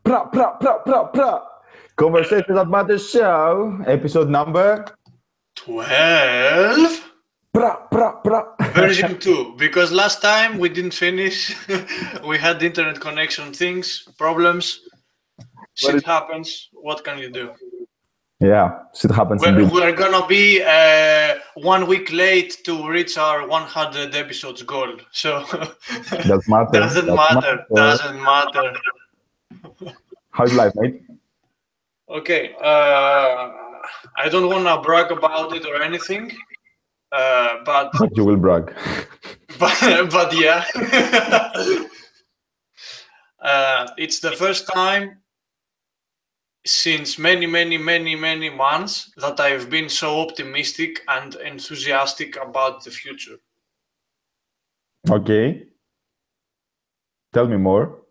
Pra, pra, pra, pra, pra. Conversation That Matters Show, episode number 12? pra, pra, pra. Version 2, because last time we didn't finish. We had internet connection things, problems. Shit happens. What can you do? Yeah, shit happens indeed. We're gonna be 1 week late to reach our 100 episodes goal. So Doesn't matter. Doesn't matter. How's life, mate? Okay. I don't wanna brag about it or anything. But You will brag. but yeah. It's the first time since many months that I've been so optimistic and enthusiastic about the future. Okay. Tell me more.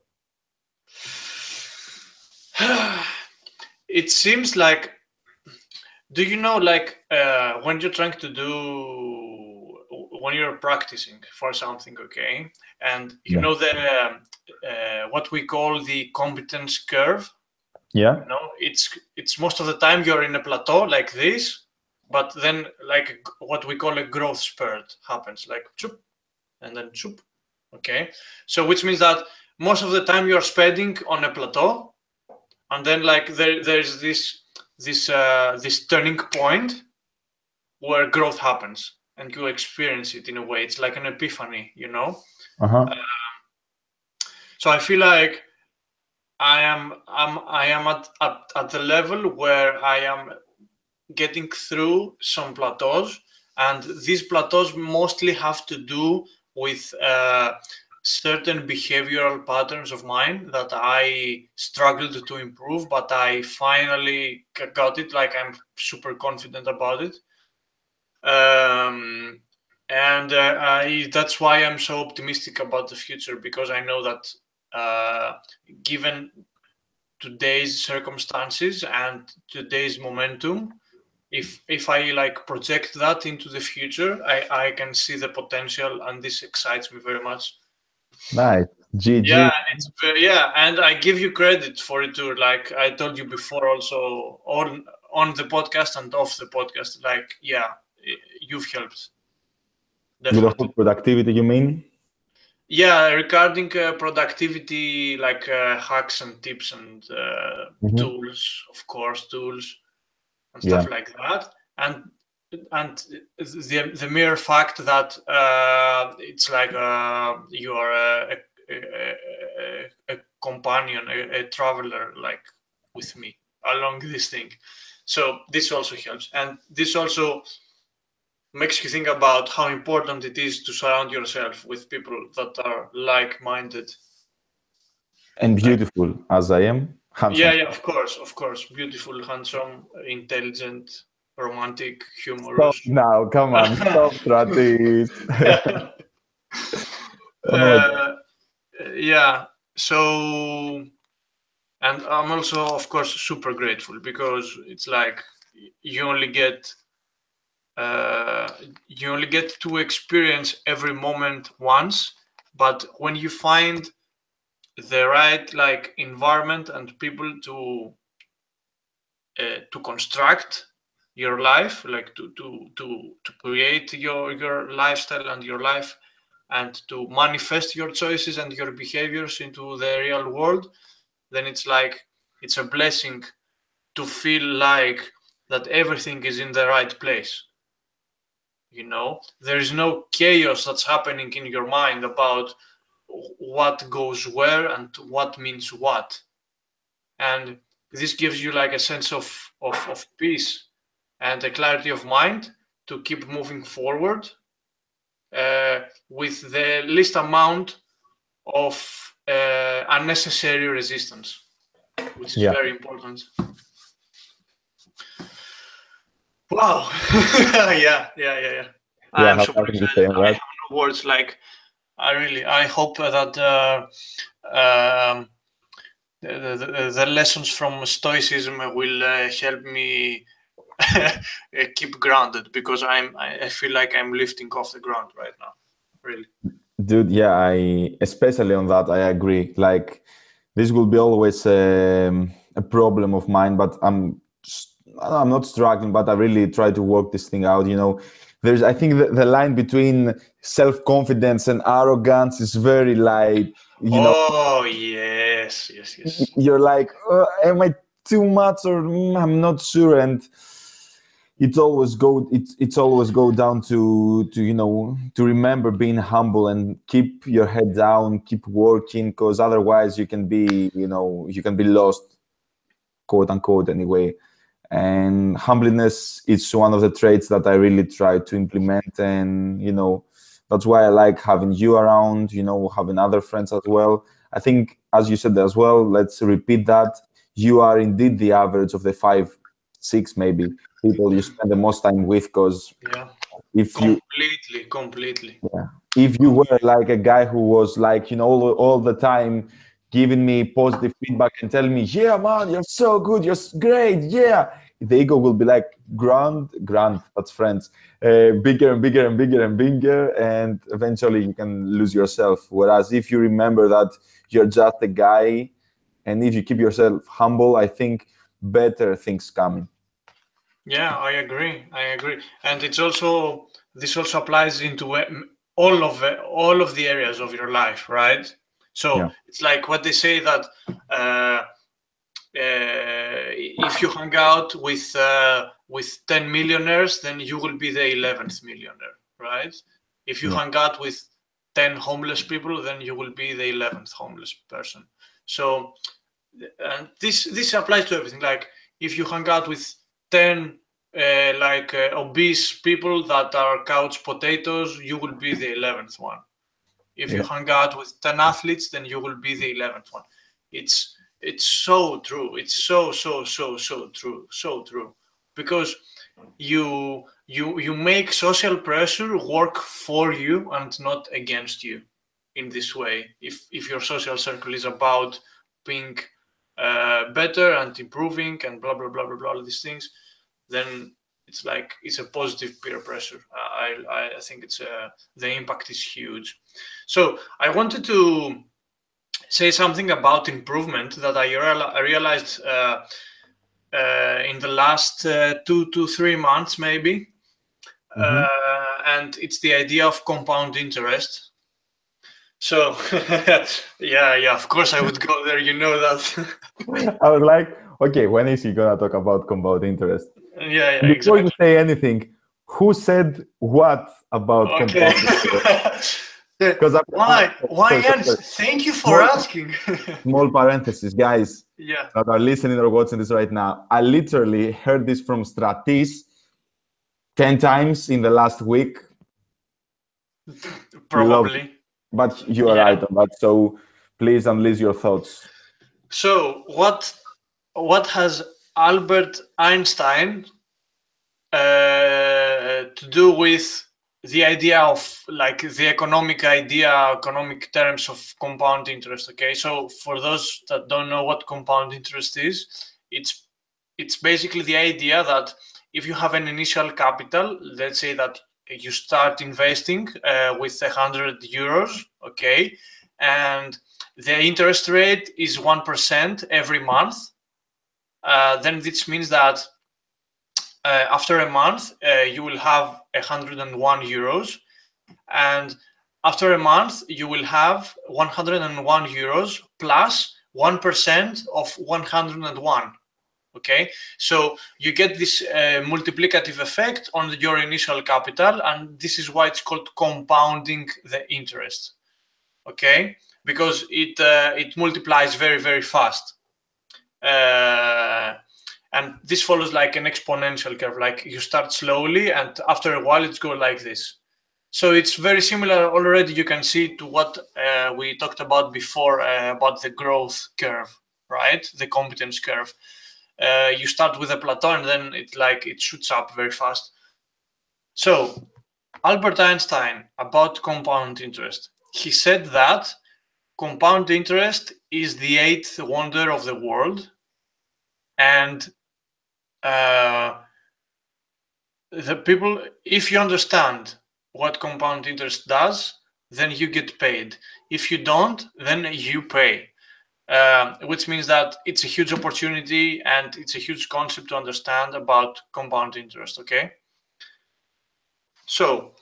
It seems like, do you know, like when you're trying to do, when you're practicing for something, okay, and you know the what we call the competence curve. Yeah. You know, it's most of the time you're in a plateau like this, but then like what we call a growth spurt happens, like choop, and then choop. Okay, so which means that most of the time you're spending on a plateau, and then like there's this turning point where growth happens, and you experience it in a way. It's like an epiphany, you know. So I feel like I am at the level where I am getting through some plateaus, and these plateaus mostly have to do with certain behavioral patterns of mine that I struggled to improve, but I finally got it. Like, I'm super confident about it. And that's why I'm so optimistic about the future, because I know that given today's circumstances and today's momentum, if I like project that into the future, I can see the potential, and this excites me very much. Nice. GG. Yeah, and I give you credit for it too. Like I told you before, also on the podcast and off the podcast. Like, yeah, you've helped. Definitely. Productivity, you mean? Yeah, regarding productivity, like hacks and tips and tools, of course, tools and stuff like that, and the mere fact that it's like you are a companion, a traveler, like with me along this thing. So this also helps, and this also makes you think about how important it is to surround yourself with people that are like-minded. And beautiful, as I am. Handsome. Yeah, of course. Beautiful, handsome, intelligent, romantic, humorous. Stop now, come on. Stop, Stratis. Yeah, so, and I'm also, of course, super grateful, because it's like you only get to experience every moment once, but when you find the right like environment and people to construct your life, like to create your lifestyle and your life, and to manifest your choices and your behaviors into the real world, then it's like it's a blessing to feel like that everything is in the right place. You know, there is no chaos that's happening in your mind about what goes where and what means what. And this gives you like a sense of peace and a clarity of mind to keep moving forward with the least amount of unnecessary resistance, which is very important. Wow. Yeah. I'm super excited. I have no words. Like, I hope that the lessons from Stoicism will help me keep grounded, because I feel like I'm lifting off the ground right now. Really. Dude, yeah, especially on that, I agree. Like, this will be always a problem of mine, but I'm not struggling, but I really try to work this thing out. I think the line between self-confidence and arrogance is very light. Oh yes, yes, yes. You're like, am I too much, or I'm not sure, and it's always go down to to remember being humble and keep your head down, keep working, because otherwise you can be lost, quote unquote, anyway. And humbleness is one of the traits that I really try to implement, and that's why I like having you around, having other friends as well. I think, as you said as well, let's repeat that you are indeed the average of the 5, 6 maybe people you spend the most time with, because Yeah, if you completely. yeah. If you were like a guy who was like, all the time giving me positive feedback and telling me, yeah, man, you're so good, you're great, yeah. The ego will be like, grand, that's friends, bigger and bigger and bigger and bigger, and eventually you can lose yourself. Whereas if you remember that you're just a guy, and if you keep yourself humble, I think better things coming. Yeah, I agree. And this also applies into all of the areas of your life, right? So Yeah. it's like what they say that if you hang out with 10 millionaires, then you will be the 11th millionaire, right? If you Yeah. hang out with 10 homeless people, then you will be the 11th homeless person. So, and this applies to everything. Like if you hang out with 10 obese people that are couch potatoes, you will be the 11th one. If you hang out with 10 athletes, then you will be the 11th one. It's so true. It's so true. So true. Because you make social pressure work for you and not against you in this way. If your social circle is about being better and improving and blah blah blah blah blah, all these things, then it's a positive peer pressure. I think the impact is huge. So I wanted to say something about improvement that I realized in the last 2 to 3 months, maybe. And it's the idea of compound interest. So, yeah, of course I would go there. You know that. I was like, okay, when is he gonna talk about compound interest? Yeah, Before exactly. you say anything, who said what about compound interest? Because Why, Yannis? Thank you for asking. Small parenthesis, guys Yeah. that are listening or watching this right now. I literally heard this from Stratis 10 times in the last week. Probably. But you are right on that. So please unleash your thoughts. So what has Albert Einstein to do with the idea of like the economic terms of compound interest? Okay, so for those that don't know what compound interest is, it's basically the idea that if you have an initial capital, let's say that you start investing with 100 euros, okay, and the interest rate is 1% every month, then this means that after a month you will have 101 euros, and after a month you will have 101 euros plus 1% of 101. Okay, so you get this multiplicative effect on your initial capital, and this is why it's called compounding the interest. Okay, because it multiplies very, very fast. And this follows like an exponential curve. Like you start slowly, and after a while, it's go like this. So it's very similar already. You can see to what we talked about before about the growth curve, right? The competence curve. You start with a plateau, and then it shoots up very fast. So Albert Einstein, about compound interest, he said that compound interest is the 8th wonder of the world, and the people, if you understand what compound interest does, then you get paid. If you don't, then you pay. which means that it's a huge opportunity and it's a huge concept to understand about compound interest. Okay, so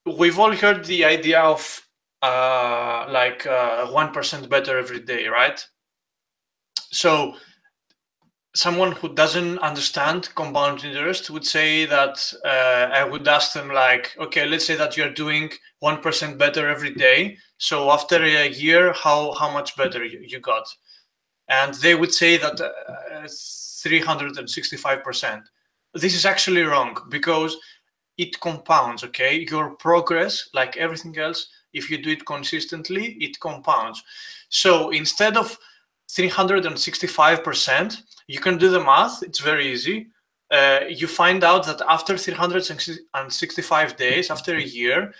we've all heard the idea of 1% better every day, right? So someone who doesn't understand compound interest would say that I would ask them like, okay, let's say that you're doing 1% better every day. So after a year, how much better you got? And they would say that 365%. This is actually wrong because it compounds, okay? Your progress, like everything else, if you do it consistently, it compounds. So instead of 365%, you can do the math. It's very easy. You find out that after 365 days, after a year,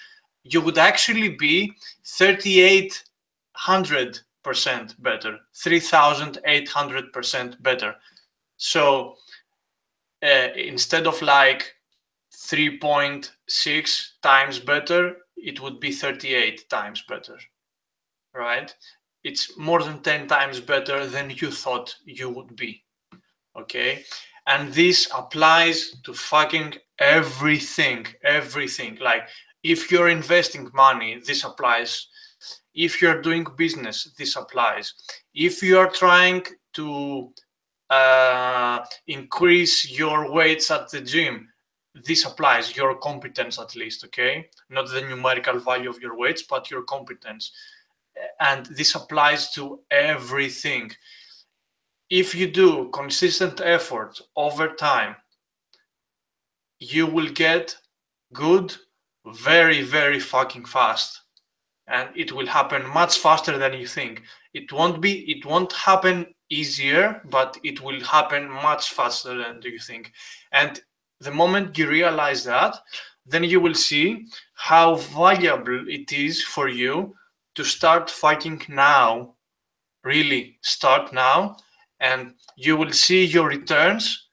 you would actually be 3,800% better, 3,800% better. So instead of like 3.6 times better, it would be 38 times better, right? It's more than 10 times better than you thought you would be, okay? And this applies to fucking everything. Like if you're investing money, this applies. If you're doing business, this applies. If you are trying to increase your weights at the gym, this applies, your competence at least, okay? Not the numerical value of your weights, but your competence. And this applies to everything. If you do consistent effort over time, you will get good very, very fucking fast. And it will happen much faster than you think. It won't happen easier, but it will happen much faster than you think. And the moment you realize that, then you will see how valuable it is for you to start fighting now, really start now, and you will see your returns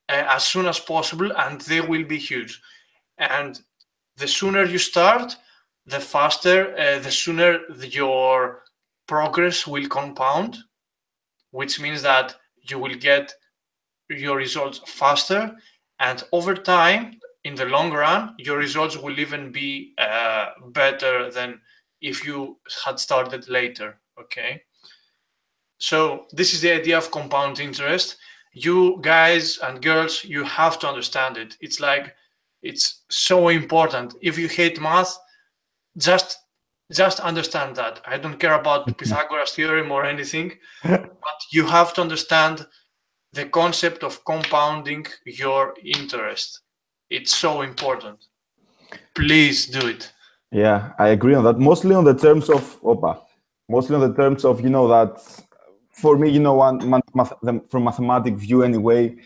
as soon as possible, and they will be huge. And the sooner you start, the faster, the sooner your progress will compound, which means that you will get your results faster, and over time, in the long run, your results will even be better than if you had started later, okay? So this is the idea of compound interest. You guys and girls, you have to understand it. It's like, it's so important. If you hate math, just understand that. I don't care about Pythagoras theorem or anything, but you have to understand the concept of compounding your interest. It's so important. Please do it. Yeah, I agree on that. Mostly on the terms of mostly on the terms of that for me, from mathematic view anyway,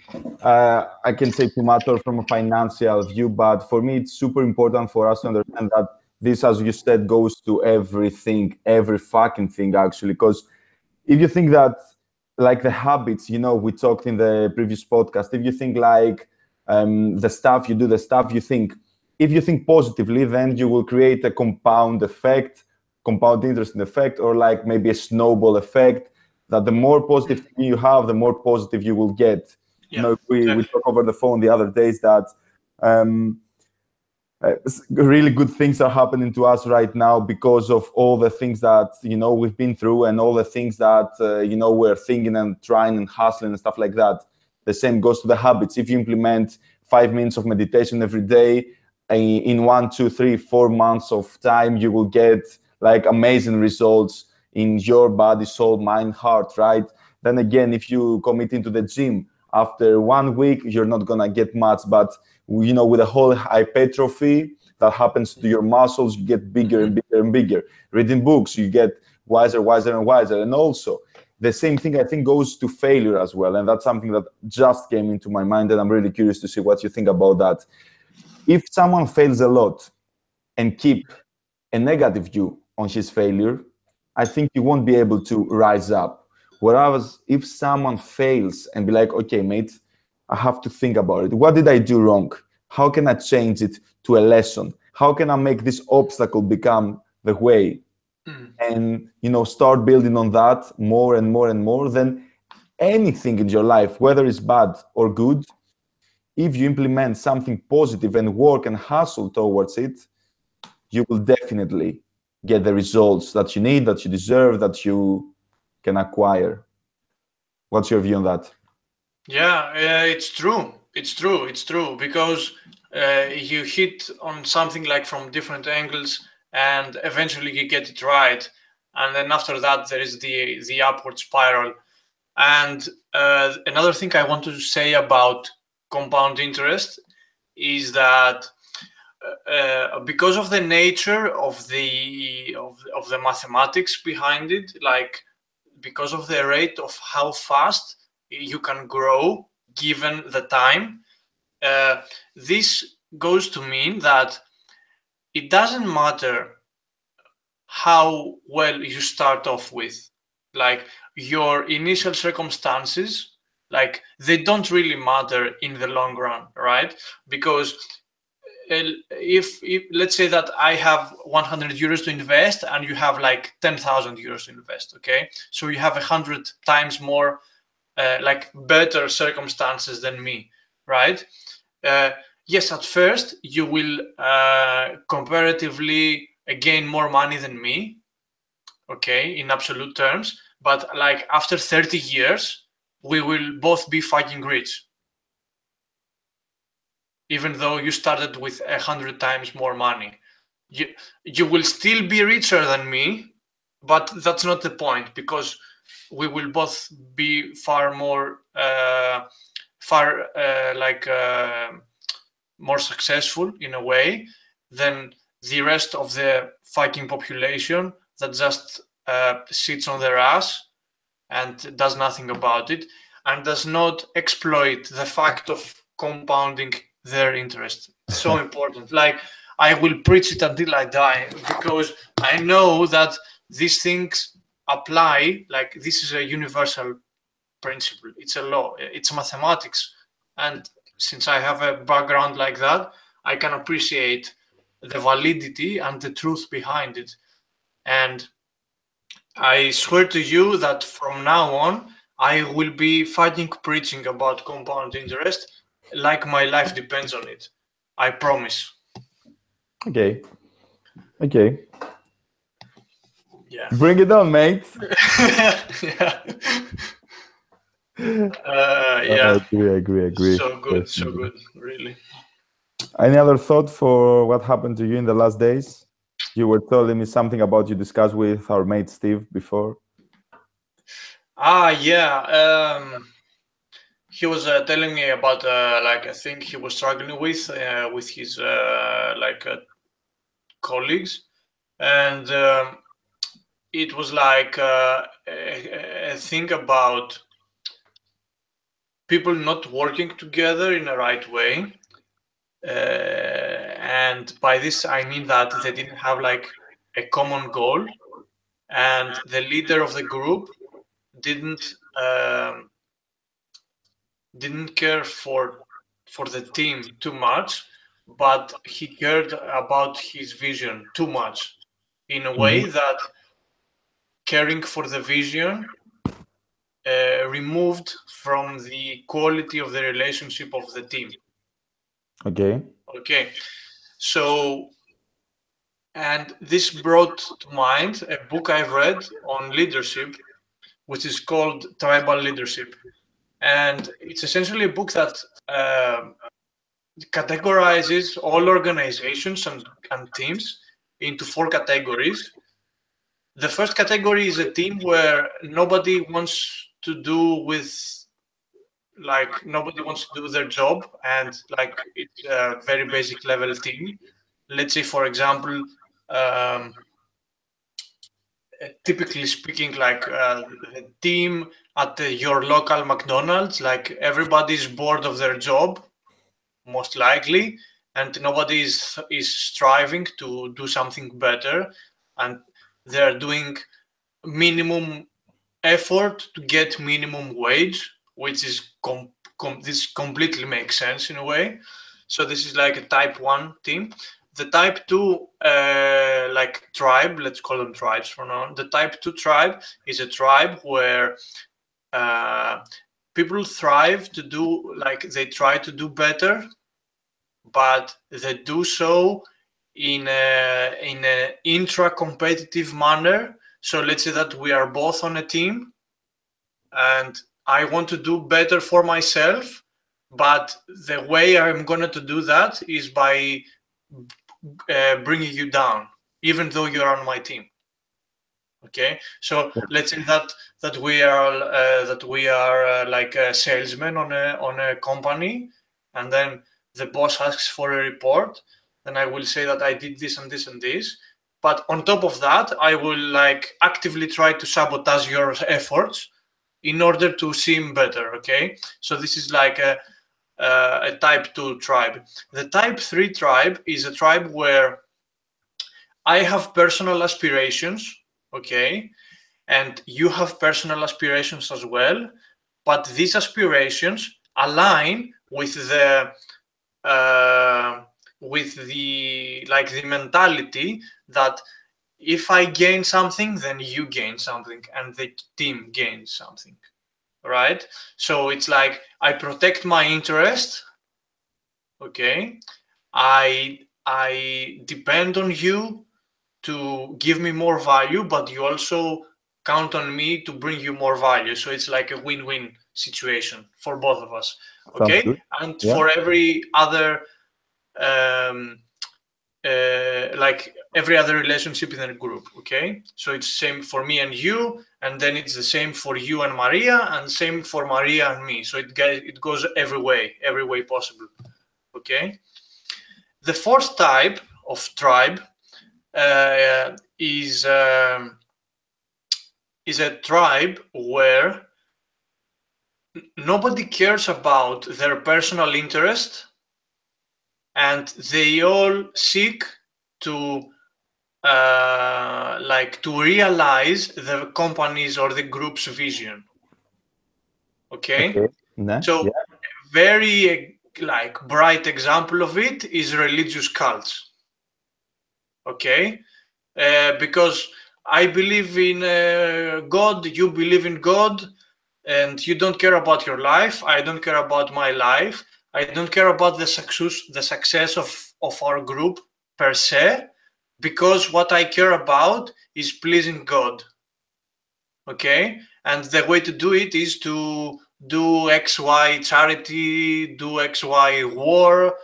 I can say too much, or from a financial view, but for me, it's super important for us to understand that this, as you said, goes to everything, every fucking thing, actually. Because if you think that, like the habits, we talked in the previous podcast, if you think like the stuff you do, the stuff you think, if you think positively, then you will create a compound effect, compound interest effect, or like maybe a snowball effect, that the more positive thing you have, the more positive you will get. Yeah, we exactly. talked over the phone the other days that really good things are happening to us right now because of all the things that we've been through, and all the things that we're thinking and trying and hustling and stuff like that. The same goes to the habits. If you implement 5 minutes of meditation every day, in 1, 2, 3, 4 months of time, you will get like amazing results in your body, soul, mind, heart, right? Then again, if you commit into the gym, after 1 week, you're not gonna get much, but with the whole hypertrophy that happens to your muscles, you get bigger and bigger and bigger. Reading books, you get wiser, wiser and wiser. And also, the same thing I think goes to failure as well. And that's something that just came into my mind, and I'm really curious to see what you think about that. If someone fails a lot and keep a negative view on his failure, I think you won't be able to rise up. Whereas if someone fails and be like, okay, mate, I have to think about it. What did I do wrong? How can I change it to a lesson? How can I make this obstacle become the way? and start building on that more and more and more, then anything in your life, whether it's bad or good, if you implement something positive and work and hustle towards it, you will definitely get the results that you need, that you deserve, that you can acquire. What's your view on that? Yeah, it's true. It's true. It's true because you hit on something like from different angles, and eventually you get it right. And then after that, there is the upward spiral. And another thing I want to say about compound interest is that because of the nature of the mathematics behind it, like because of the rate of how fast you can grow given the time, this goes to mean that it doesn't matter how well you start off with, like your initial circumstances, like they don't really matter in the long run, right? Because if let's say that I have 100 euros to invest and you have like 10,000 euros to invest, okay, so you have 100 times more like better circumstances than me, right? Yes, at first you will comparatively gain more money than me, okay, in absolute terms, but like after 30 years we will both be fucking rich, even though you started with 100 times more money. You will still be richer than me, but that's not the point, because we will both be far more more successful in a way than the rest of the fucking population that just sits on their ass and does nothing about it and does not exploit the fact of compounding their interest. So important. Like, I will preach it until I die, because I know that these things apply. Like, this is a universal principle. It's a law. It's mathematics. And since I have a background like that, I can appreciate the validity and the truth behind it. And I swear to you that from now on, I will be fucking preaching about compound interest like my life depends on it. I promise. Okay. Okay. Yeah. Bring it on, mate. Yeah. I Yeah. agree. So good. So Definitely. good. Really. Any other thought for what happened to you in the last days? You were telling me something about you discussed with our mate Steve before. Yeah. He was telling me about like a thing he was struggling with his colleagues, and it was like a thing about people not working together in the right way. And by this, I mean that they didn't have like a common goal, and the leader of the group didn't um, didn't care for the team too much, but he cared about his vision too much, in a way that caring for the vision removed from the quality of the relationship of the team. Okay. Okay, so, and this brought to mind a book I've read on leadership, which is called Tribal Leadership. And it's essentially a book that categorizes all organizations and teams into four categories. The first category is a team where nobody wants to do with, like, nobody wants to do their job, and like it's a very basic level team. Let's say, for example, um, typically speaking, like the team at your local McDonald's, like everybody's bored of their job, most likely, and nobody is striving to do something better, and they're doing minimum effort to get minimum wage, which is this completely makes sense in a way. So this is like a type 1 team. the type 2 like tribe, let's call them tribes for now. The type 2 tribe is a tribe where people thrive to do, like, they try to do better, but they do so in a intra-competitive manner. So let's say that we are both on a team and I want to do better for myself, but the way I'm going to do that is by bringing you down, even though you're on my team. Okay, so let's say that we are like a salesman on a company, and then the boss asks for a report, then I will say that I did this and this and this. But on top of that, I will like actively try to sabotage your efforts in order to seem better. Okay, so this is like a type 2 tribe. The type 3 tribe is a tribe where I have personal aspirations, okay, and you have personal aspirations as well, but these aspirations align with the like the mentality that if I gain something, then you gain something, and the team gains something, right? So it's like I protect my interest, okay. I depend on you to give me more value, but you also count on me to bring you more value. So it's like a win-win situation for both of us. Sounds Okay, good. and Yeah. for every other like every other relationship in a group. Okay, so it's same for me and you, and then it's the same for you and Maria, and same for Maria and me. So it goes every way possible. Okay, the fourth type of tribe is a tribe where nobody cares about their personal interest, and they all seek to like to realize the company's or the group's vision. Okay, Okay. Nice. so Yeah. very like bright example of it is religious cults. Okay, because I believe in God, you believe in God, and you don't care about your life. I don't care about my life. I don't care about the success of our group per se, because what I care about is pleasing God. Okay, and the way to do it is to do XY charity, do XY war,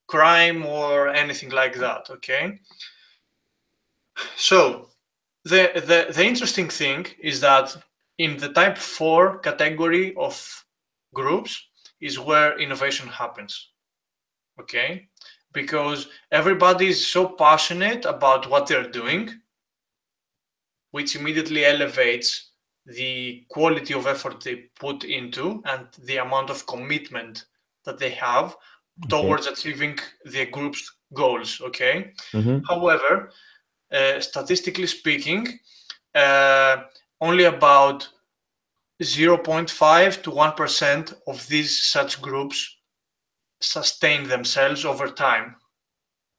crime, or anything like that. Okay, so the interesting thing is that in the type 4 category of groups is where innovation happens. Okay, because everybody is so passionate about what they're doing, which immediately elevates the quality of effort they put into and the amount of commitment that they have Okay. towards achieving the group's goals. Okay, Mm-hmm. however, statistically speaking, only about 0.5 to 1% of these such groups sustain themselves over time.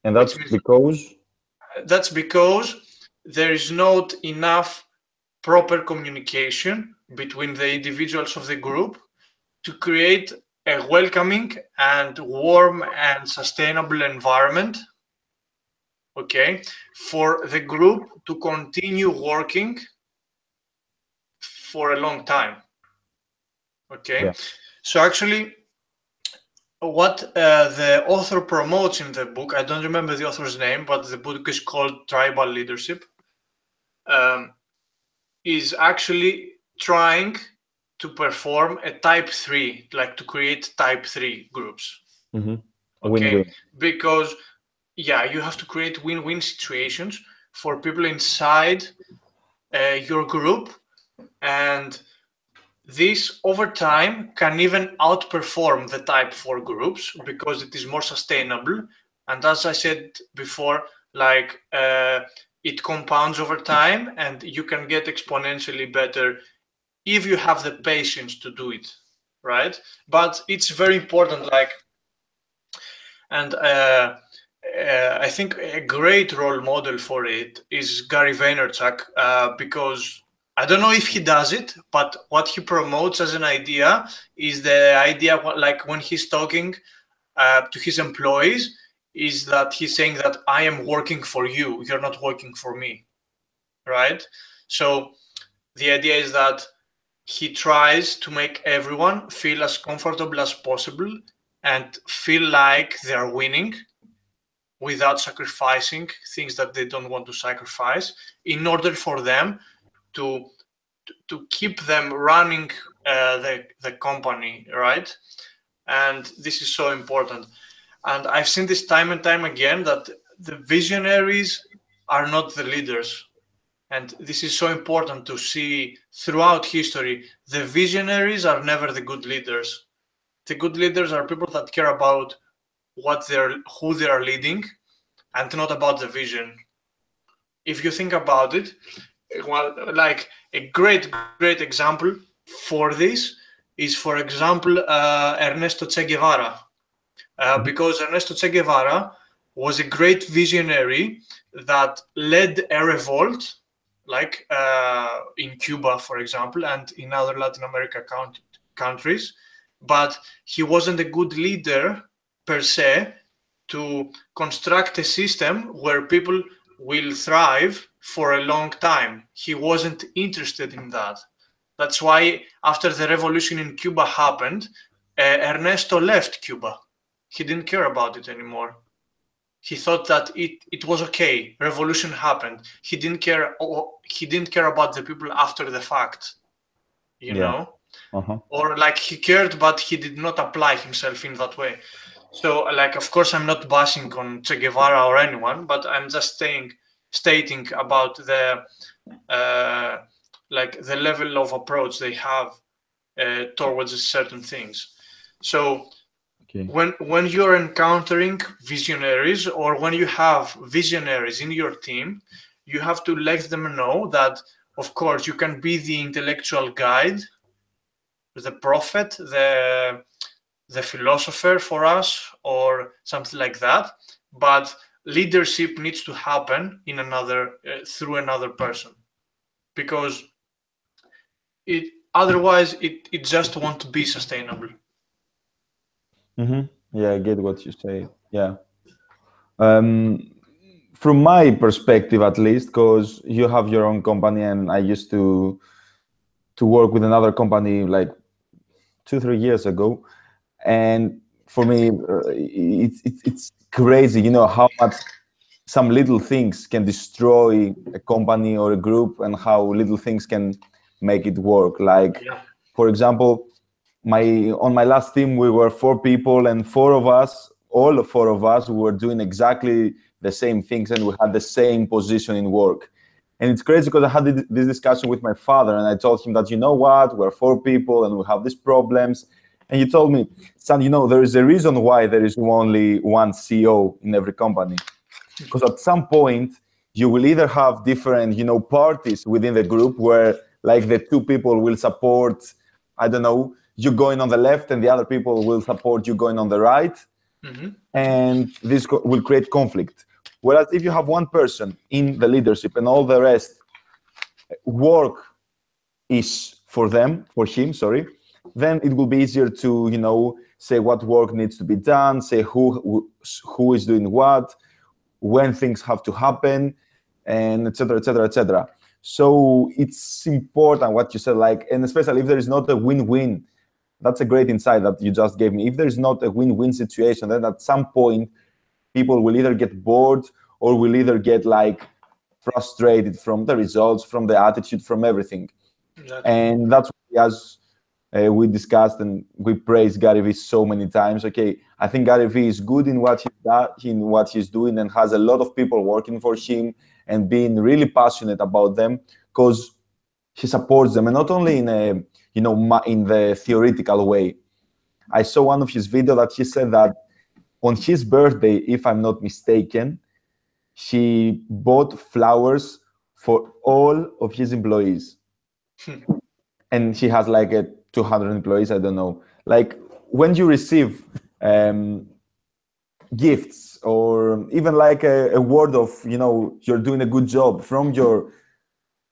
And Which that's means because. that's because there is not enough proper communication between the individuals of the group to create a welcoming and warm and sustainable environment, okay, for the group to continue working for a long time. Okay, Yeah. so actually what the author promotes in the book, I don't remember the author's name, but the book is called Tribal Leadership, is actually trying to perform a type 3, like to create type 3 groups. Mm-hmm. Okay, Win-win. because yeah, you have to create win-win situations for people inside your group, and this over time can even outperform the type 4 groups because it is more sustainable. And as I said before, like it compounds over time and you can get exponentially better if you have the patience to do it, right? But it's very important, like, and I think a great role model for it is Gary Vaynerchuk, because I don't know if he does it, but what he promotes as an idea is the idea, like when he's talking to his employees, is that he's saying that I am working for you, you're not working for me, right? So the idea is that he tries to make everyone feel as comfortable as possible and feel like they're winning without sacrificing things that they don't want to sacrifice in order for them to to keep them running the company, right? And this is so important. And I've seen this time and time again that the visionaries are not the leaders. And this is so important to see throughout history. The visionaries are never the good leaders. The good leaders are people that care about who they are leading and not about the vision. If you think about it, well, like a great example for this is, for example, Ernesto Che Guevara, Mhm. because Ernesto Che Guevara was a great visionary that led a revolt, like in Cuba, for example, and in other Latin America countries. But he wasn't a good leader per se to construct a system where people will thrive for a long time. He wasn't interested in that. That's why after the revolution in Cuba happened, Ernesto left Cuba. He didn't care about it anymore. He thought that it was okay. Revolution happened. He didn't care about the people after the fact, you Yeah. know? Uh-huh. Or like he cared, but he did not apply himself in that way. So like, of course, I'm not bashing on Che Guevara or anyone, but I'm just stating about the uh, like the level of approach they have towards certain things. So Okay. when you're encountering visionaries, or when you have visionaries in your team, you have to let them know that, of course, you can be the intellectual guide, the prophet, the philosopher for us, or something like that. But leadership needs to happen in another through another person, because it otherwise it just won't be sustainable. Mm-hmm. Yeah, I get what you say. Yeah. Um, from my perspective, at least, because you have your own company, and I used to work with another company like 2 3 years ago, and for me, it's crazy, how much some little things can destroy a company or a group, and how little things can make it work. Like, Yeah. for example, on my last team we were 4 people, and all 4 of us, we were doing exactly the same things, and we had the same position in work. And it's crazy because I had this discussion with my father, and I told him that, you know what, we're 4 people and we have these problems. And he told me, son, there is a reason why there is only one CEO in every company, because at some point you will either have different parties within the group, where like the 2 people will support, I don't know, you going on the left, and the other people will support you going on the right, Mm-hmm. and this will create conflict. Whereas if you have one person in the leadership and all the rest work is for him, sorry, then it will be easier to say what work needs to be done, say who is doing what, when things have to happen, and etc etc etc. So it's important what you said, like, and especially if there is not a win-win. That's a great insight that you just gave me. If there is not a win-win situation, then at some point people will either get bored, or will either get like frustrated from the results, from the attitude, from everything. Exactly. And that's why, as we discussed and we praised Gary Vee so many times. Okay, I think Gary Vee is good in what he's doing, and has a lot of people working for him and being really passionate about them, because he supports them, and not only in a in the theoretical way. I saw one of his videos that he said that on his birthday, if I'm not mistaken, he bought flowers for all of his employees, and he has like a 200 employees. I don't know. Like, when you receive um, gifts, or even like a word of, you're doing a good job from your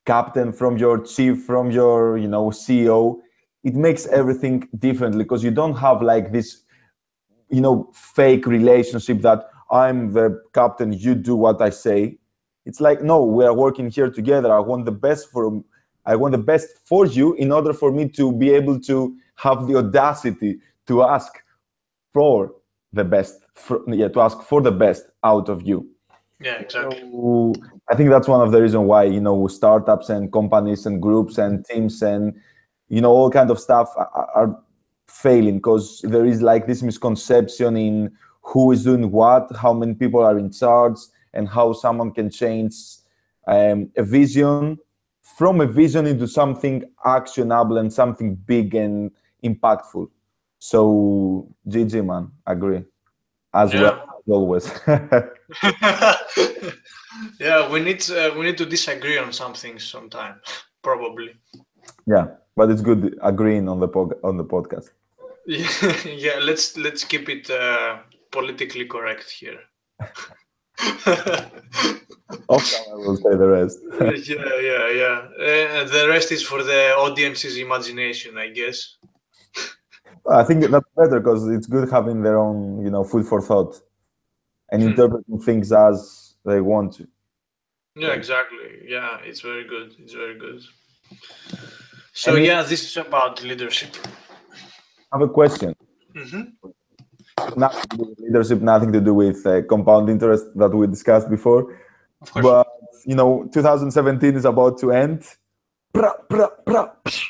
captain, from your chief, from your, CEO. It makes everything differently, because you don't have like this, fake relationship that I'm the captain, you do what I say. It's like, no, we are working here together. I want the best for you, in order for me to be able to have the audacity to ask for the best, to ask for the best out of you. Yeah, exactly. So I think that's one of the reasons why, startups and companies and groups and teams and, all kind of stuff are failing, because there is like this misconception in who is doing what, how many people are in charge, and how someone can change a vision, from a vision into something actionable and something big and impactful. So GG, man, agree as well Yeah. as always. Yeah, we need to disagree on something sometime, probably. Yeah, but it's good agreeing on the podcast. Yeah, yeah. Let's keep it politically correct here. Often I will say the rest. Yeah, yeah, yeah. The rest is for the audience's imagination, I guess. I think that's better, because it's good having their own, food for thought, and Hmm. interpreting things as they want to. Yeah, exactly. Yeah, it's very good. It's very good. So And yeah, this is about leadership. I have a question. Hmm. Nothing to do with leadership, nothing to do with compound interest that we discussed before. Of course. But 2017 is about to end. Pra, pra, pra, psh.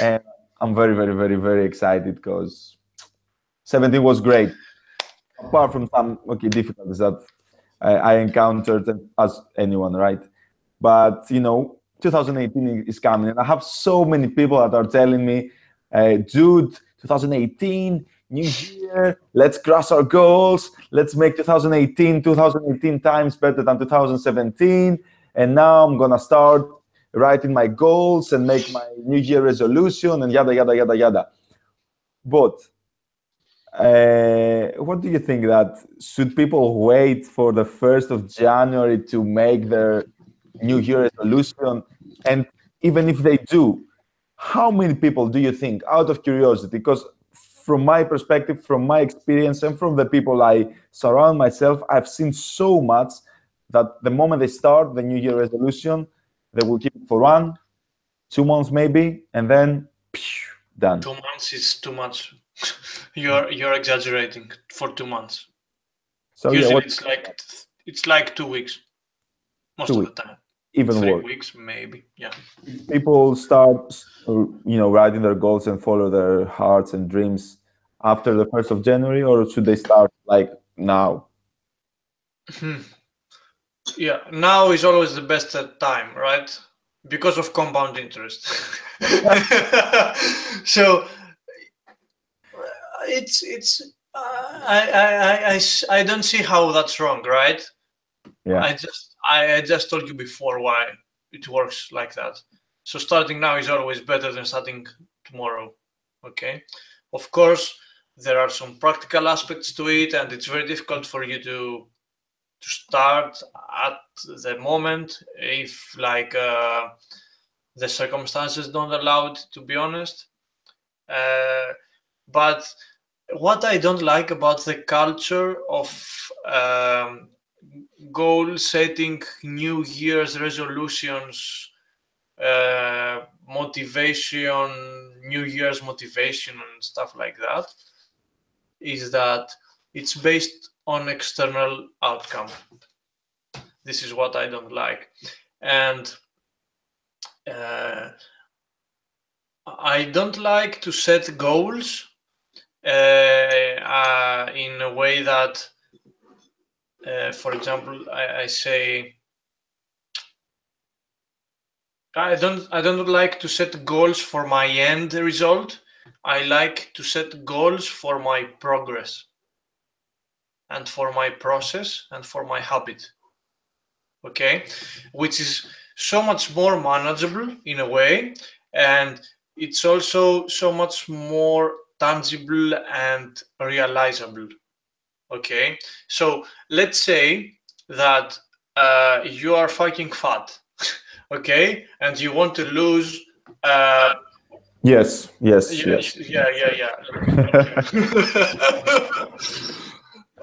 And I'm very, very, very, very excited, because 17 was great. Apart from some difficulties that I encountered, as anyone, right? But 2018 is coming, and I have so many people that are telling me, dude, 2018, new year, let's crush our goals, let's make 2018 times better than 2017. And now I'm gonna start writing my goals and make my new year resolution and yada yada yada yada. But what do you think, that should people wait for the 1st of January to make their New Year resolution? And even if they do, how many people do you think, out of curiosity, because from my perspective, from my experience, and from the people I surround myself, I've seen so much that the moment they start the New Year resolution, they will keep it for 1, 2 months maybe, and then done. 2 months is too much. You're exaggerating for 2 months. So yeah, Usually what it's like 2 weeks most 2 of the weeks, time. even Three worse. weeks maybe. Yeah. People start, writing their goals and follow their hearts and dreams after the 1st of January, or should they start like now? Yeah. Now is always the best time, right? Because of compound interest. So it's I don't see how that's wrong, right? Yeah. I just told you before why it works like that. So starting now is always better than starting tomorrow. Okay. Of course, there are some practical aspects to it, and it's very difficult for you to start at the moment if the circumstances don't allow it, to be honest. But what I don't like about the culture of goal setting, New Year's resolutions, motivation, New Year's motivation, and stuff like that, is that it's based on external outcome. This is what I don't like. And I don't like to set goals in a way that, for example, I say, I don't like to set goals for my end result. I like to set goals for my progress and for my process and for my habit. Okay, which is so much more manageable in a way, and it's also so much more tangible and realizable. Okay, so let's say that you are fucking fat, okay, and you want to lose. Yes, yes, Yeah, yes. yeah. Thank you.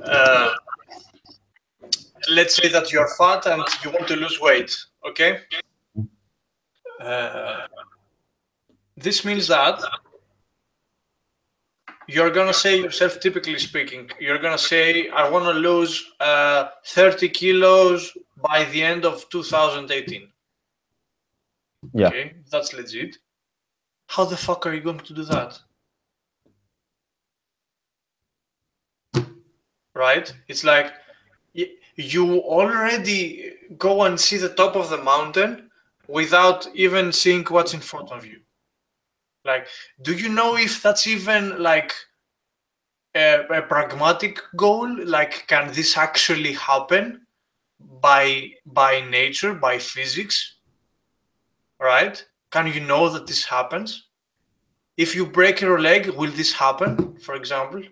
uh, let's say that you're fat and you want to lose weight, okay? Uh, this means that you're gonna say yourself, typically speaking, you're gonna say, I want to lose 30 kilos by the end of 2018. Yeah. Okay, that's legit. How the fuck are you going to do that? Right? It's like you already go and see the top of the mountain without even seeing what's in front of you. Like, do you know if that's even like a pragmatic goal? Like, can this actually happen by nature, by physics? Right? Can you know that this happens? If you break your leg, will this happen, for example?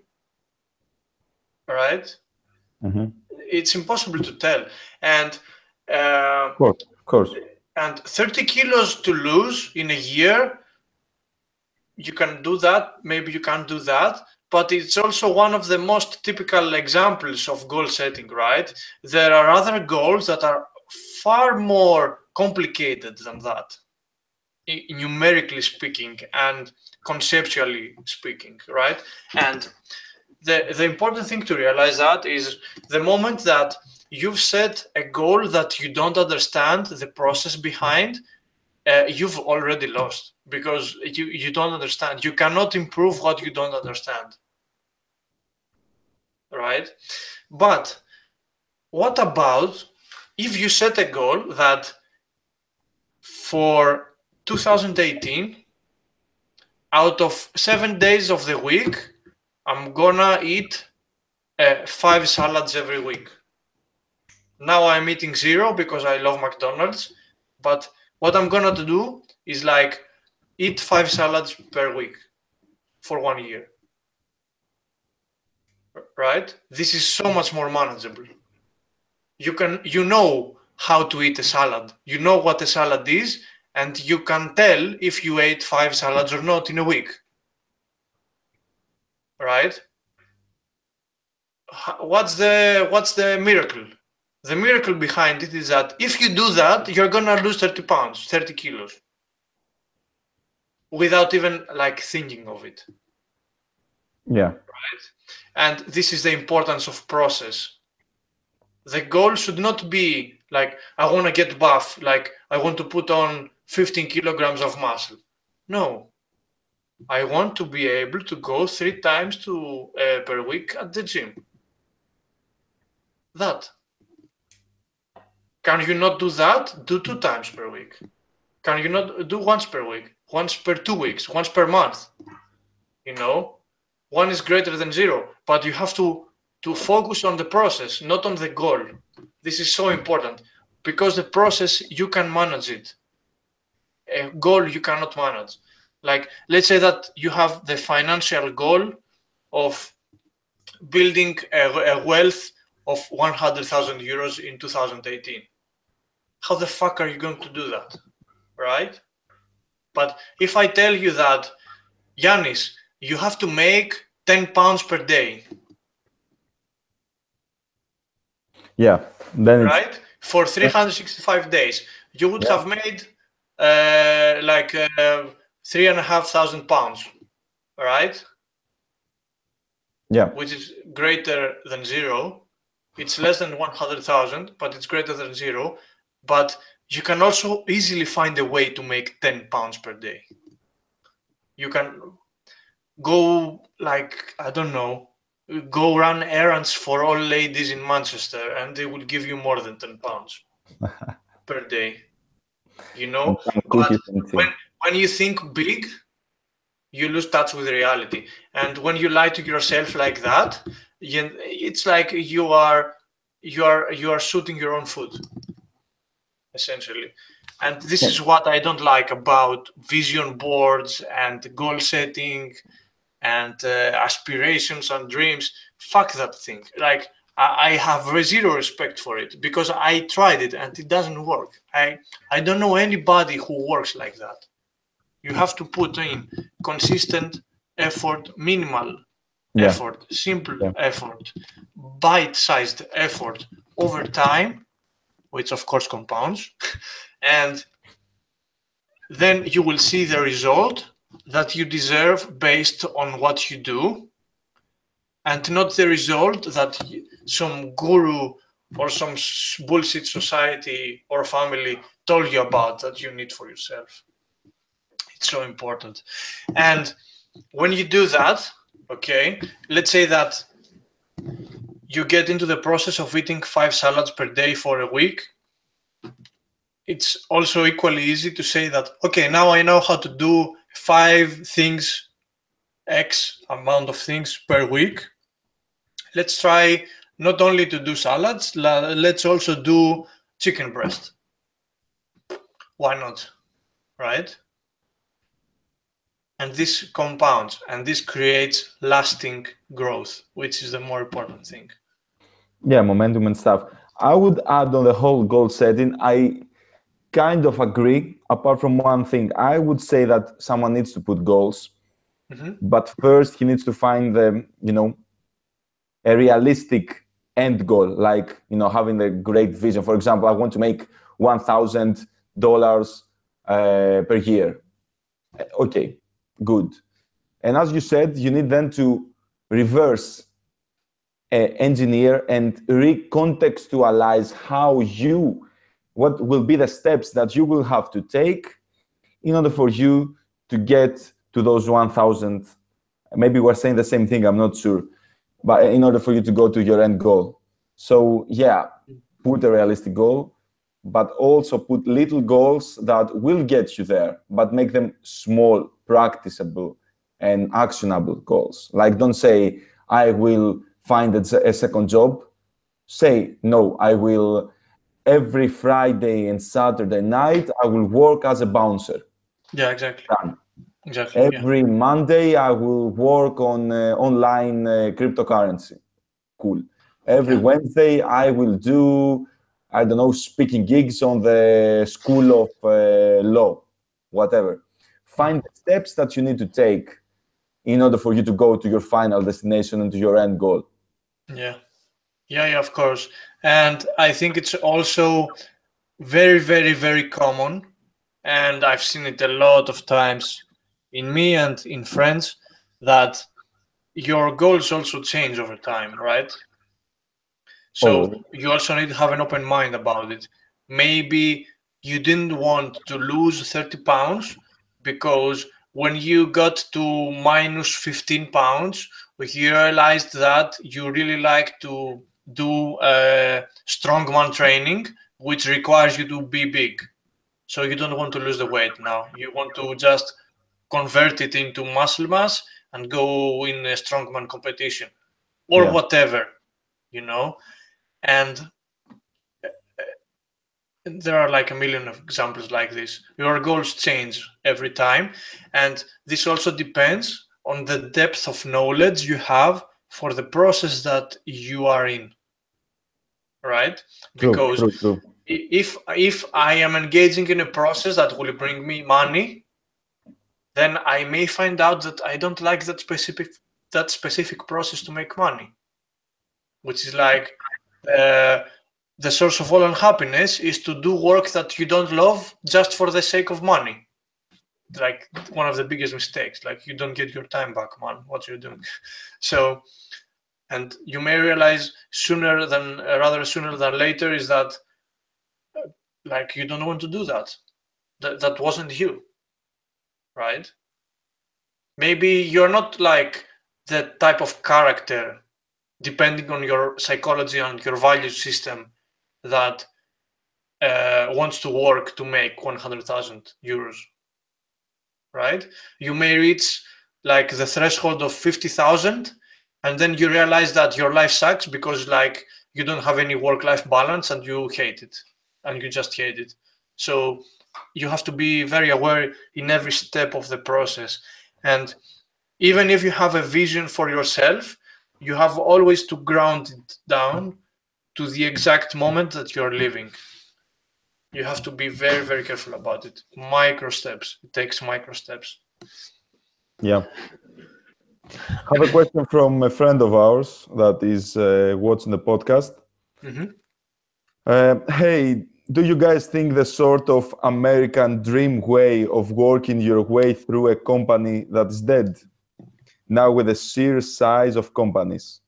Right? Mm-hmm. It's impossible to tell. And Of course, of course. and 30 kilos to lose in a year, you can do that, maybe you can't do that, but it's also one of the most typical examples of goal setting, right? There are other goals that are far more complicated than that, numerically speaking and conceptually speaking, right? And the important thing to realize that is the moment that you've set a goal that you don't understand the process behind, you've already lost, because you don't understand. You cannot improve what you don't understand, right? But what about if you set a goal that for 2018, out of 7 days of the week, I'm gonna eat 5 salads every week. Now I'm eating 0 because I love McDonald's, but what I'm gonna do is like eat 5 salads per week for 1 year. Right? This is so much more manageable. You know how to eat a salad. You know what a salad is, and you can tell if you ate 5 salads or not in a week. Right? What's the miracle? The miracle behind it is that if you do that, you're gonna lose 30 pounds, 30 kilos, without even like thinking of it. Yeah. Right? And this is the importance of process. The goal should not be like, I want to get buff, like I want to put on 15 kilograms of muscle. No, I want to be able to go 3 times per week at the gym. That. Can you not do that? Do 2 times per week. Can you not do once per week? Once per 2 weeks? Once per month? You know, one is greater than 0, but you have to focus on the process, not on the goal. This is so important, because the process, you can manage it. A goal you cannot manage. Like, let's say that you have the financial goal of building a wealth of 100,000 euros in 2018. How the fuck are you going to do that? Right? But if I tell you that, Yannis, you have to make 10 pounds per day. Yeah. Then it's Right? For 365 days, you would have made like 3,500 pounds, right? yeah. Which is greater than 0. It's less than 100,000, but it's greater than 0. But you can also easily find a way to make 10 pounds per day. You can go, like, I don't know, go run errands for all ladies in Manchester, and they will give you more than 10 pounds per day. You know, And but cookies and tea. when you think big, you lose touch with reality. And when you lie to yourself like that, it's like you are shooting your own foot, essentially. And this is what I don't like about vision boards and goal setting and aspirations and dreams, fuck that thing. Like, I have zero respect for it because I tried it and it doesn't work. I don't know anybody who works like that. You have to put in consistent effort, minimal Yeah. effort, simple Yeah. effort, bite-sized effort over time, which of course compounds, and then you will see the result that you deserve based on what you do, and not the result that some guru or some bullshit society or family told you about that you need for yourself. It's so important. And when you do that, okay, let's say that you get into the process of eating 5 salads per day for a week. It's also equally easy to say that, okay, now I know how to do 5 things, X amount of things per week. Let's try not only to do salads, let's also do chicken breast. Why not? Right? And this compounds and this creates lasting growth, which is the more important thing. Yeah, momentum and stuff. I would add on the whole goal setting. I kind of agree, apart from one thing. I would say that someone needs to put goals, but first he needs to find the, a realistic end goal, like, having a great vision. For example, I want to make $1,000 per year. Okay, good. And as you said, you need then to reverse engineer and recontextualize what will be the steps that you will have to take in order for you to get to those 1,000. Maybe we're saying the same thing, I'm not sure, but in order for you to go to your end goal. So yeah, put a realistic goal, but also put little goals that will get you there, but make them small, practicable, and actionable goals. Like, don't say, I will find a second job. Say, no, I will, every Friday and Saturday night, I will work as a bouncer. Yeah, exactly. Done. Exactly. Every Monday, I will work on online cryptocurrency. Cool. Every Wednesday, I will do, I don't know, speaking gigs on the School of Law, whatever. Find the steps that you need to take in order for you to go to your final destination and to your end goal. Yeah. Yeah, of course. And I think it's also very, very, very common, and I've seen it a lot of times in me and in friends, that your goals also change over time, right? So you also need to have an open mind about it. Maybe you didn't want to lose 30 pounds because when you got to minus 15 pounds, you realized that you really like to do strongman training, which requires you to be big. So you don't want to lose the weight now. You want to just convert it into muscle mass and go in a strongman competition or whatever, And there are like a million of examples like this. Your goals change every time. And this also depends on the depth of knowledge you have for the process that you are in. Right? Because true. If I am engaging in a process that will bring me money, then I may find out that I don't like that specific process to make money, which is like the source of all unhappiness is to do work that you don't love just for the sake of money. Like one of the biggest mistakes. Like, you don't get your time back, man. What you're doing. So, and you may realize sooner than later is that like you don't want to do that. That wasn't you, right? Maybe you're not like the type of character, depending on your psychology and your value system, that wants to work to make 100,000 euros, right? You may reach like the threshold of 50,000, and then you realize that your life sucks because like you don't have any work-life balance and you hate it, and you just hate it. So you have to be very aware in every step of the process. And even if you have a vision for yourself, you have always to ground it down to the exact moment that you're living. You have to be very, very careful about it. Micro steps. It takes micro steps. Yeah. Have a question from a friend of ours that is watching the podcast. Hey, do you guys think the sort of American dream way of working your way through a company that's dead now with the sheer size of companies?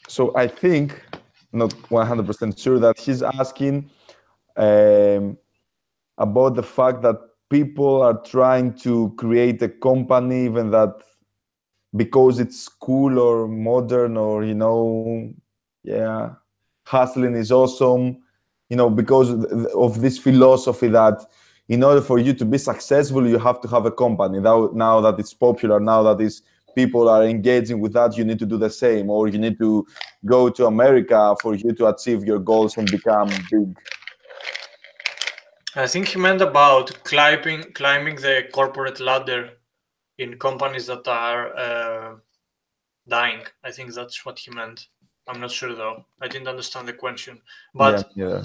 So I think, not 100% sure, that he's asking about the fact that people are trying to create a company, even that because it's cool or modern, or yeah, hustling is awesome, because of this philosophy that in order for you to be successful, you have to have a company. Now that it's popular, now that people are engaging with that, you need to do the same, or you need to go to America for you to achieve your goals and become big. I think he meant about climbing the corporate ladder in companies that are dying. I think that's what he meant. I'm not sure though. I didn't understand the question. But yeah.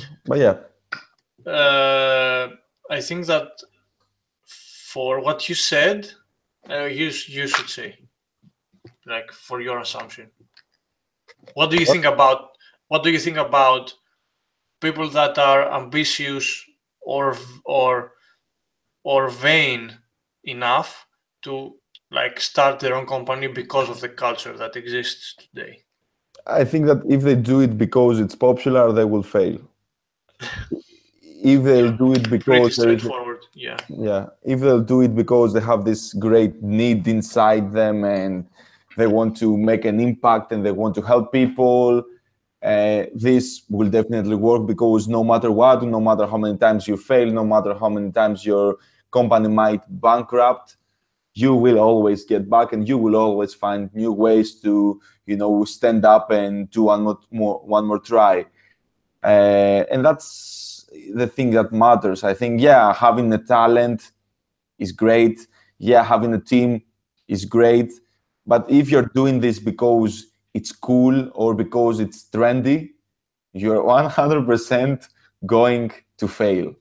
I think that for what you said, you should say, like, for your assumption. What do you think about people that are ambitious or vain enough to like start their own company because of the culture that exists today? I think that if they do it because it's popular, they will fail. If they'll do it because pretty straightforward. If they'll do it because they have this great need inside them and they want to make an impact and they want to help people, this will definitely work, because no matter what, no matter how many times you fail, no matter how many times your company might bankrupt, you will always get back and you will always find new ways to stand up and do one more try. And that's the thing that matters. I think, having a talent is great. Having a team is great. But if you're doing this because it's cool or because it's trendy, you're 100% going to fail.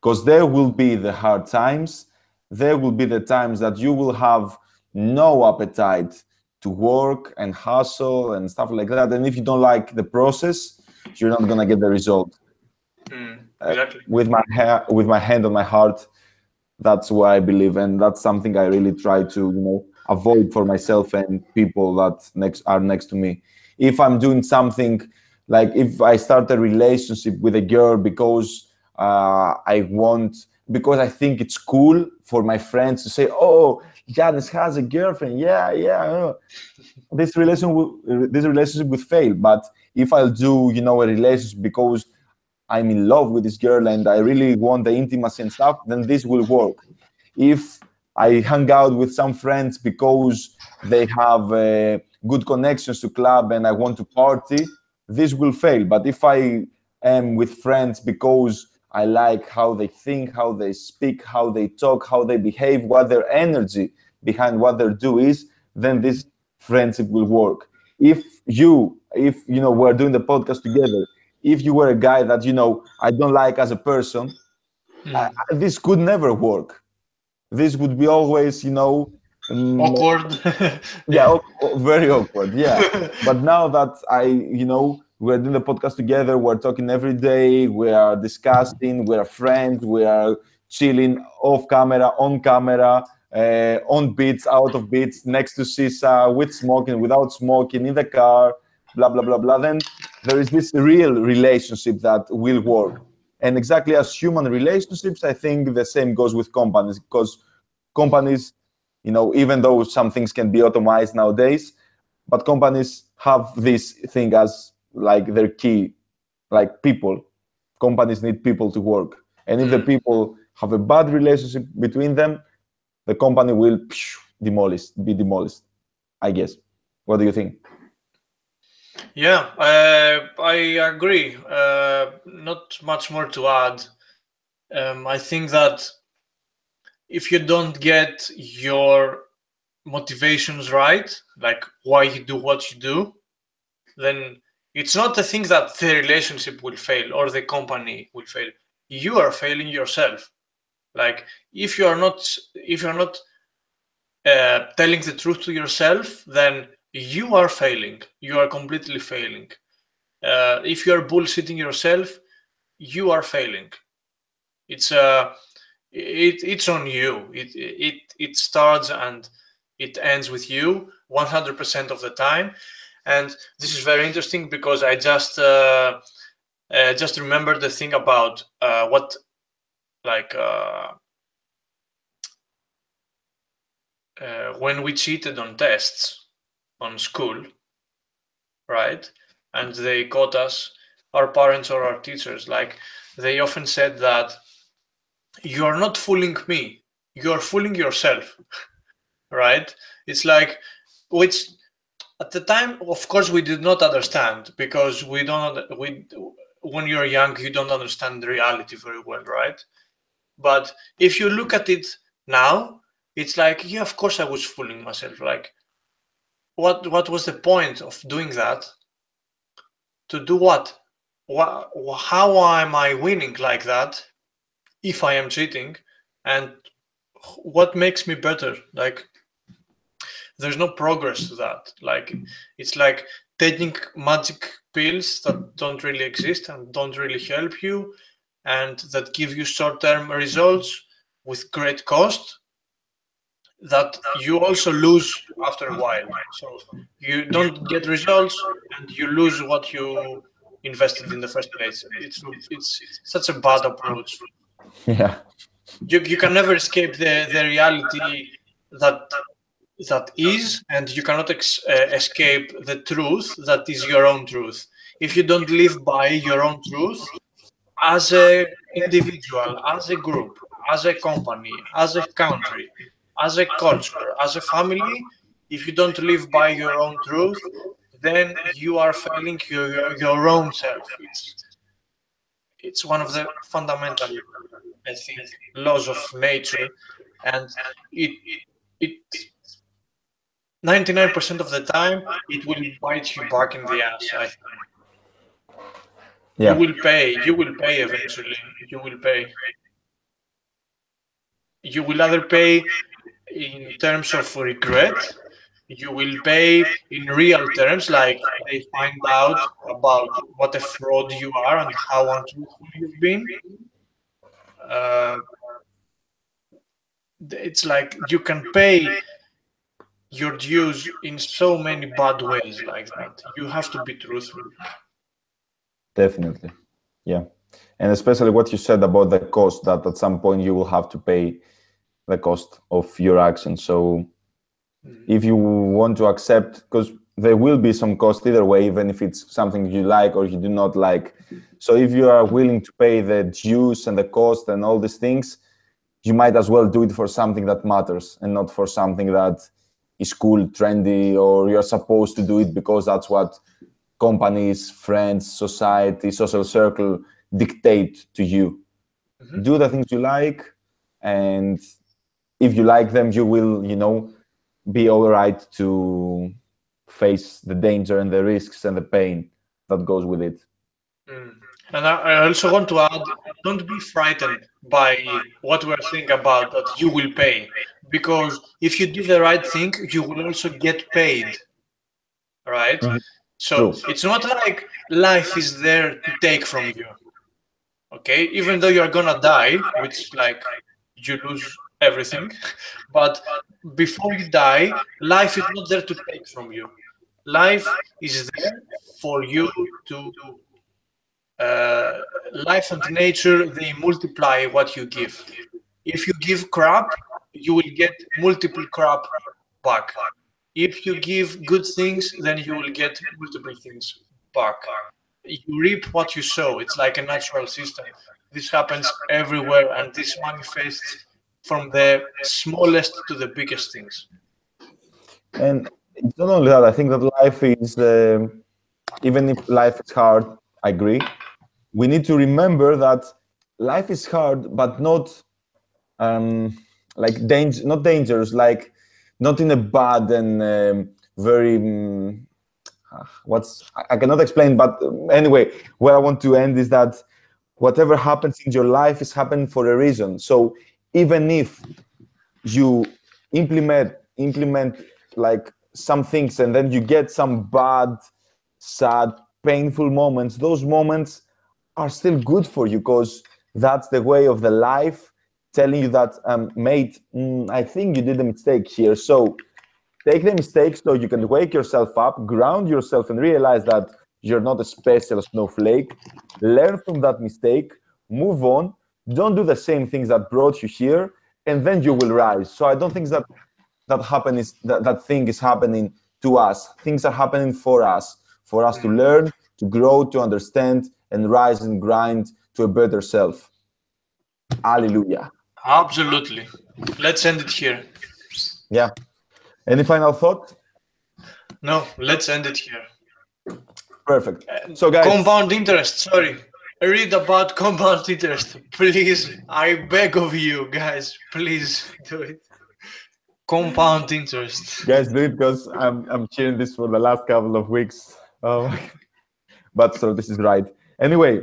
Because there will be the hard times. There will be the times that you will have no appetite to work and hustle and stuff like that. And if you don't like the process, you're not going to get the result. Exactly. With my hand on my heart, that's what I believe, and that's something I really try to avoid for myself and people that are next to me. If I'm doing something, like if I start a relationship with a girl because because I think it's cool for my friends to say, "Oh, Yannis has a girlfriend." Yeah. This relationship will fail. But if I'll do a relationship because I'm in love with this girl and I really want the intimacy and stuff, then this will work. If I hang out with some friends because they have good connections to club and I want to party, this will fail. But if I am with friends because I like how they think, how they speak, how they talk, how they behave, what their energy behind what they do is, then this friendship will work. If we're doing the podcast together, if you were a guy that I don't like as a person, this could never work. This would be always awkward. very awkward. But now that we're doing the podcast together, we're talking every day, we are discussing, we are friends, we are chilling off camera, on camera, on beats, out of beats, next to sisa, with smoking, without smoking, in the car, blah blah blah blah, then there is this real relationship that will work. And exactly as human relationships, I think the same goes with companies, because companies, even though some things can be automated nowadays, but companies have this thing as like their key, like people. Companies need people to work. And if the people have a bad relationship between them, the company will be demolished, I guess. What do you think? I agree. Not much more to add. I think that if you don't get your motivations right, like why you do what you do, then it's not the thing that the relationship will fail or the company will fail. You are failing yourself. Like if you're not telling the truth to yourself, then you are failing. You are completely failing. If you are bullshitting yourself, you are failing. It's it's on you. It starts and it ends with you 100% of the time. And this is very interesting because I just remembered the thing about what like when we cheated on tests on school, right? And they caught us, our parents or our teachers, like they often said that you are not fooling me, you are fooling yourself, right? It's like, which at the time, of course, we did not understand because we don't, we, when you're young, you don't understand the reality very well, right? But if you look at it now, it's like, yeah, of course I was fooling myself. Like, what was the point of doing that? To do what? How am I winning like that if I am cheating? And what makes me better? Like, there's no progress to that. Like, it's like taking magic pills that don't really exist and don't really help you and that give you short-term results with great cost that you also lose after a while. So you don't get results and you lose what you invested in the first place. It's such a bad approach. Yeah, You can never escape the reality that that is, and you cannot escape the truth that is your own truth. If you don't live by your own truth, as a individual, as a group, as a company, as a country, as a culture, as a family, if you don't live by your own truth, then you are failing your own self. It's one of the fundamental, I think, laws of nature, and it it 99% of the time it will bite you back in the ass. I think you yeah, will pay. You will pay eventually. You will pay. You will either pay in terms of regret, you will pay in real terms, like they find out about what a fraud you are and how untruthful you've been. Uh, it's like you can pay your dues in so many bad ways like that. You have to be truthful. definitely. Yeah. And especially what you said about the cost, that at some point you will have to pay the cost of your actions. So if you want to accept, because there will be some cost either way, even if it's something you like or you do not like. So if you are willing to pay the dues and the cost and all these things, you might as well do it for something that matters and not for something that is cool, trendy, or you're supposed to do it because that's what companies, friends, society, social circle dictate to you. Mhm. Do the things you like, and if you like them, you will, be all right to face the danger and the risks and the pain that goes with it. Mm. And I also want to add, don't be frightened by what we're saying about that you will pay, because if you do the right thing, you will also get paid, right? Mhm. So True. it's not like life is there to take from you, okay? Even though you're gonna die, which like you lose everything, but before you die, life is not there to take from you. Life is there for you to uh, life and nature, they multiply what you give. If you give crap, you will get multiple crap back. If you give good things, then you will get multiple things back. You reap what you sow. It's like a natural system. This happens everywhere, and this manifests from the smallest to the biggest things. And it's not only that, I think that life is, even if life is hard, I agree. We need to remember that life is hard, but not like not dangerous, like not in a bad and very I cannot explain, but anyway, where I want to end is that whatever happens in your life is happening for a reason. So even if you implement like some things and then you get some bad, sad, painful moments, those moments are still good for you because that's the way of the life telling you that, mate, I think you did a mistake here. So take the mistake so you can wake yourself up, ground yourself, and realize that you're not a special snowflake. Learn from that mistake, move on, don't do the same things that brought you here, and then you will rise. So I don't think that thing is happening to us. Things are happening for us to learn, to grow, to understand, and rise and grind to a better self. Hallelujah. Absolutely. Let's end it here. Yeah. Any final thought? No, let's end it here. Perfect. So, guys, compound interest. Sorry. Read about compound interest. Please, I beg of you, guys. Please do it. Compound interest. Guys, do it because I'm cheering this for the last couple of weeks. But so this is right. Anyway,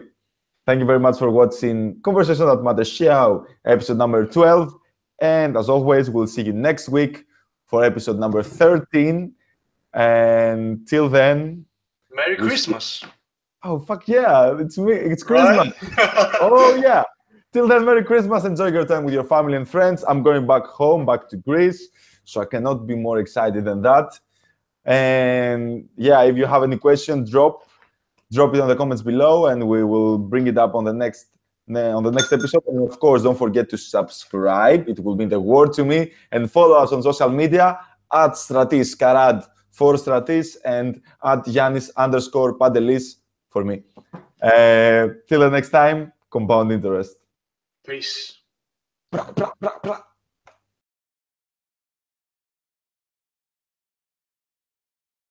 thank you very much for watching Conversation That Matters Show, episode number 12. And as always, we'll see you next week for episode number 13. And till then, Merry Christmas. Oh, fuck yeah. It's Christmas. Right? Oh, yeah. Till then, Merry Christmas. Enjoy your time with your family and friends. I'm going back home, back to Greece. So I cannot be more excited than that. And yeah, if you have any questions, drop it on the comments below, and we will bring it up on the next episode. And of course, don't forget to subscribe. It will mean the world to me. And follow us on social media at Stratis Karad for Stratis and at Yannis _Pantelis for me. Till the next time, compound interest. Peace. Bra, bra, bra, bra.